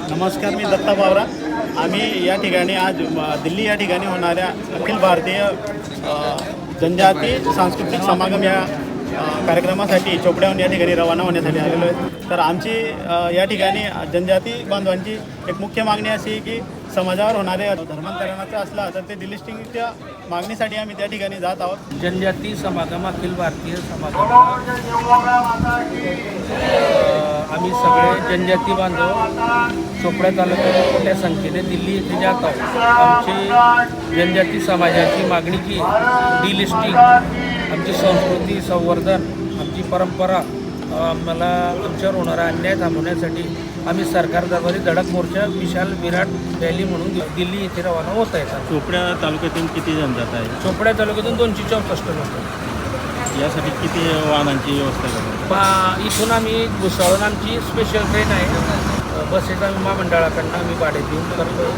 नमस्कार, मी दत्ता बावरा. आम्ही या ठिकाणी आज दिल्ली या ठिकाणी होणाऱ्या अखिल भारतीय जनजाती सांस्कृतिक समागम या कार्यक्रमासाठी चोपड्याहून या ठिकाणी रवाना होण्यासाठी आलेलो आहे. तर आमची या ठिकाणी जनजाती बांधवांची एक मुख्य मागणी अशी आहे की समाजावर होणारे धर्मांतरणाचं असला तर ते डिलिस्टिंगच्या मागणीसाठी आम्ही त्या ठिकाणी जात आहोत. जनजाती समागम अखिल भारतीय समागम आम्ही सगळे जनजाती बांधव चोपड्या तालुक्यात मोठ्या संख्येने दिल्ली येथे जात आहोत. आमची जनजाती समाजाची मागणी की डिलिस्टिंग, आमची संस्कृती संवर्धन, आमची परंपरा, आम्हाला आमच्यावर होणारा अन्याय थांबवण्यासाठी आम्ही सरकार दरबारी धडक मोर्चा विशाल विराट रॅली म्हणून दिल्ली येथे रवाना होत आहे. चोपड्या तालुक्यातून किती जण जात आहे? चोपड्या तालुक्यातून 264 लोक. यासाठी किती वाहनांची व्यवस्था करतो? इथून आम्ही भुसावळून आमची स्पेशल ट्रेन आहे, बसेस आम्ही महामंडळाकडनं आम्ही भाडे देऊन करतो.